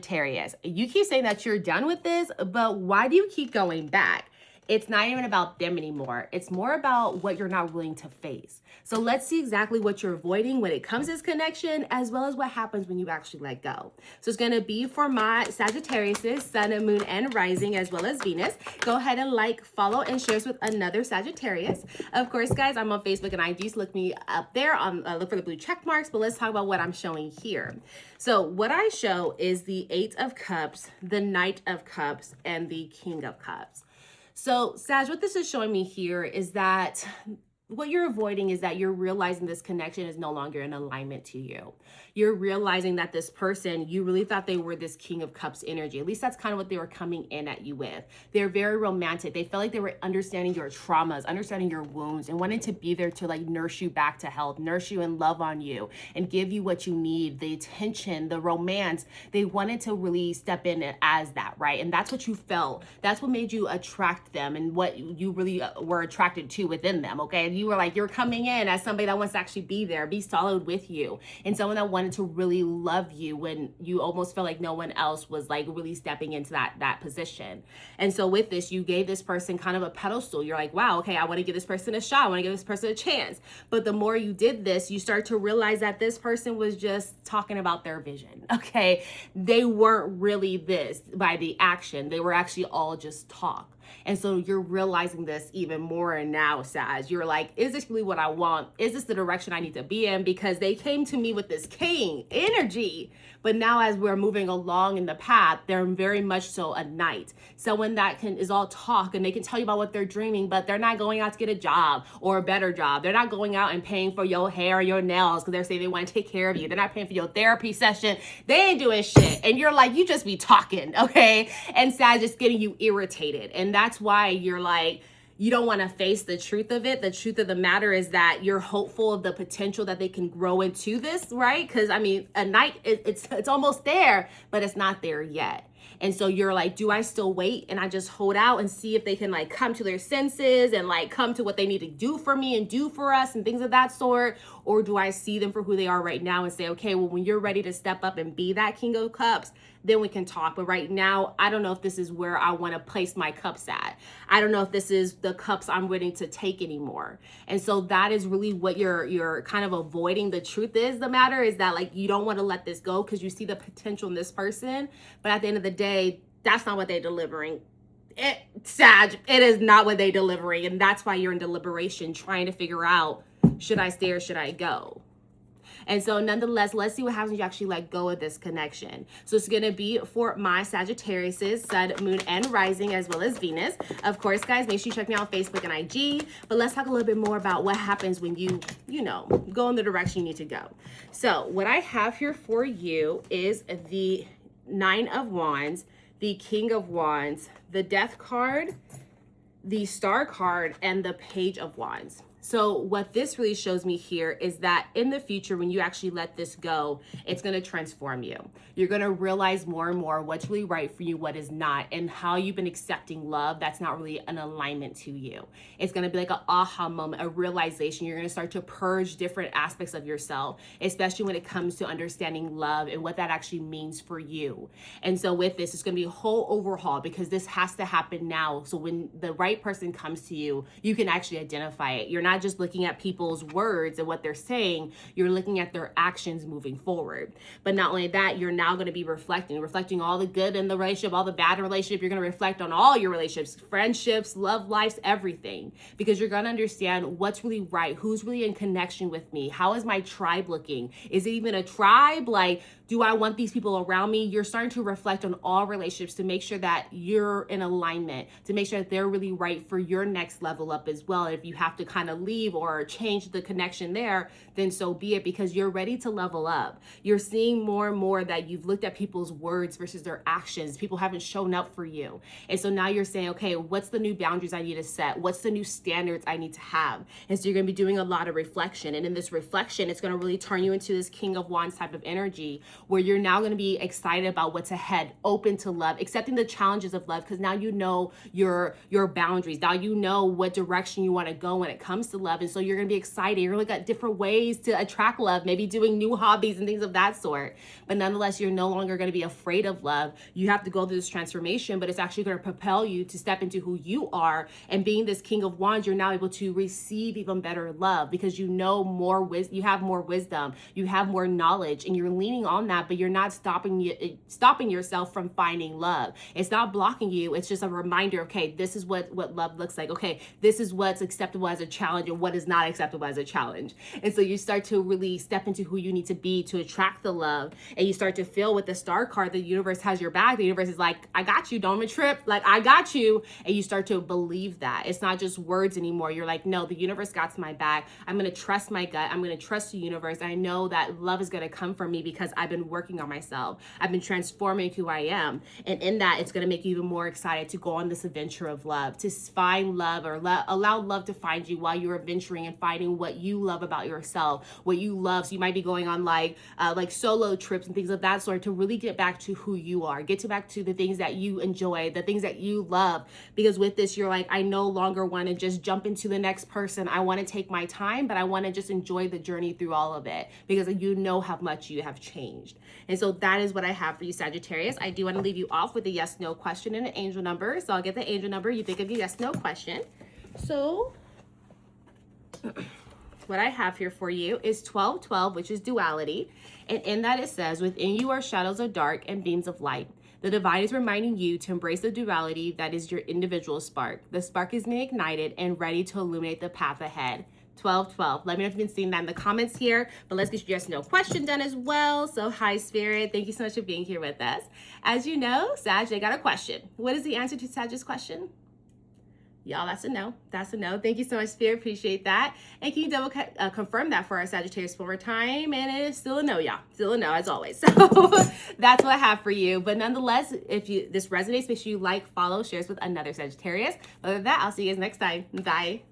Sagittarius, you keep saying that you're done with this, but why do you keep going back? It's not even about them anymore. It's more about what you're not willing to face. So let's see exactly what you're avoiding when it comes to this connection, as well as what happens when you actually let go. So it's going to be for my Sagittarius, Sun, Moon, and Rising, as well as Venus. Go ahead and like, follow, and share this with another Sagittarius. Of course, guys, I'm on Facebook and IG, so look me up there. Look for the blue check marks, but let's talk about what I'm showing here. So what I show is the Eight of Cups, the Knight of Cups, and the King of Cups. So, Sag, what this is showing me here is that what you're avoiding is that you're realizing this connection is no longer in alignment to you. You're realizing that this person, you really thought they were this King of Cups energy. At least that's kind of what they were coming in at you with. They're very romantic. They felt like they were understanding your traumas, understanding your wounds, and wanted to be there to like nurse you back to health, nurse you and love on you, and give you what you need, the attention, the romance. They wanted to really step in as that, right? And that's what you felt. That's what made you attract them and what you really were attracted to within them, okay? And you were like, you're coming in as somebody that wants to actually be there, be solid with you, and someone that wanted to really love you when you almost felt like no one else was like really stepping into that position. And so with this, you gave this person kind of a pedestal. You're like, wow, okay, I want to give this person a shot. I want to give this person a chance. But the more you did this, you start to realize that this person was just talking about their vision, okay? They weren't really this by the action. They were actually all just talk. And so you're realizing this even more. And now, Sag, you're like, is this really what I want? Is this the direction I need to be in? Because they came to me with this king energy. But now as we're moving along in the path, they're very much so a knight. Someone that is all talk and they can tell you about what they're dreaming, but they're not going out to get a job or a better job. They're not going out and paying for your hair or your nails because they're saying they want to take care of you. They're not paying for your therapy session. They ain't doing shit. And you're like, you just be talking, okay? And Sag just getting you irritated. And that's why you're like, you don't want to face the truth of it. The truth of the matter is that you're hopeful of the potential that they can grow into this, right? Because I mean, a knight, it's almost there, but it's not there yet. And so you're like, do I still wait and I just hold out and see if they can like come to their senses and like come to what they need to do for me and do for us and things of that sort? Or do I see them for who they are right now and say, okay, well, when you're ready to step up and be that King of Cups, then we can talk. But right now, I don't know if this is where I want to place my cups at. I don't know if this is the cups I'm willing to take anymore. And so that is really what you're kind of avoiding. The truth is the matter is that like, you don't want to let this go because you see the potential in this person. But at the end of the day, that's not what they're delivering. Sag, it is not what they're delivering. And that's why you're in deliberation trying to figure out, should I stay or should I go? And so nonetheless, let's see what happens when you actually let go of this connection. So it's going to be for my Sagittarius, Sun, Moon, and Rising, as well as Venus. Of course, guys, make sure you check me out on Facebook and IG. But let's talk a little bit more about what happens when you go in the direction you need to go. So what I have here for you is the Nine of Wands, the King of Wands, the Death card, the Star card, and the Page of Wands. So what this really shows me here is that in the future, when you actually let this go, it's going to transform you. You're going to realize more and more what's really right for you, what is not, and how you've been accepting love that's not really an alignment to you. It's going to be like an aha moment, a realization. You're going to start to purge different aspects of yourself, especially when it comes to understanding love and what that actually means for you. And so with this, it's going to be a whole overhaul because this has to happen now. So when the right person comes to you, you can actually identify it. You're not just looking at people's words and what they're saying, you're looking at their actions moving forward. But not only that, you're now going to be reflecting all the good in the relationship, all the bad in the relationship. You're going to reflect on all your relationships, friendships, love lives, everything, because you're going to understand what's really right, who's really in connection with me, how is my tribe looking, is it even a tribe? Like, do I want these people around me? You're starting to reflect on all relationships to make sure that you're in alignment, to make sure that they're really right for your next level up as well. If you have to kind of leave or change the connection there, then so be it, because you're ready to level up. You're seeing more and more that you've looked at people's words versus their actions. People haven't shown up for you. And so now you're saying, okay, what's the new boundaries I need to set? What's the new standards I need to have? And so you're going to be doing a lot of reflection. And in this reflection, it's going to really turn you into this King of Wands type of energy, where you're now going to be excited about what's ahead, open to love, accepting the challenges of love, because now you know your boundaries. Now you know what direction you want to go when it comes to love. And so you're going to be excited. You're going to look at different ways to attract love, maybe doing new hobbies and things of that sort. But nonetheless, you're no longer going to be afraid of love. You have to go through this transformation, but it's actually going to propel you to step into who you are. And being this King of Wands, you're now able to receive even better love because you know more wisdom, you have more wisdom, you have more knowledge, and you're leaning on that, but you're not stopping yourself from finding love. It's not blocking you. It's just a reminder, okay, this is what love looks like. Okay, this is what's acceptable as a challenge and what is not acceptable as a challenge. And so you start to really step into who you need to be to attract the love. And you start to feel with the star card, the universe has your back. The universe is like, I got you, don't even trip. Like, I got you. And you start to believe that. It's not just words anymore. You're like, no, the universe got my back. I'm going to trust my gut. I'm going to trust the universe. I know that love is going to come from me because I've been working on myself. I've been transforming who I am. And in that, it's going to make you even more excited to go on this adventure of love, to find love or allow love to find you while you're adventuring and finding what you love about yourself, what you love. So you might be going on like solo trips and things of that sort to really get back to who you are, back to the things that you enjoy, the things that you love. Because with this, you're like, I no longer want to just jump into the next person. I want to take my time, but I want to just enjoy the journey through all of it because you know how much you have changed. And so that is what I have for you, Sagittarius. I do want to leave you off with a yes/no question and an angel number. So I'll get the angel number. You think of your yes/no question. So what I have here for you is 1212, which is duality. And in that it says, within you are shadows of dark and beams of light. The divine is reminding you to embrace the duality that is your individual spark. The spark is being ignited and ready to illuminate the path ahead. 1212. Let me know if you've been seeing that in the comments here, but let's get your yes no question done as well. So hi Spirit, thank you so much for being here with us. As you know, Sag, they got a question. What is the answer to Sag's question? Y'all, that's a no. That's a no. Thank you so much, Spirit. Appreciate that. And can you double confirm that for our Sagittarius one more time? And it is still a no, y'all. Still a no, as always. So that's what I have for you. But nonetheless, if this resonates, make sure you like, follow, share this with another Sagittarius. Other than that, I'll see you guys next time. Bye.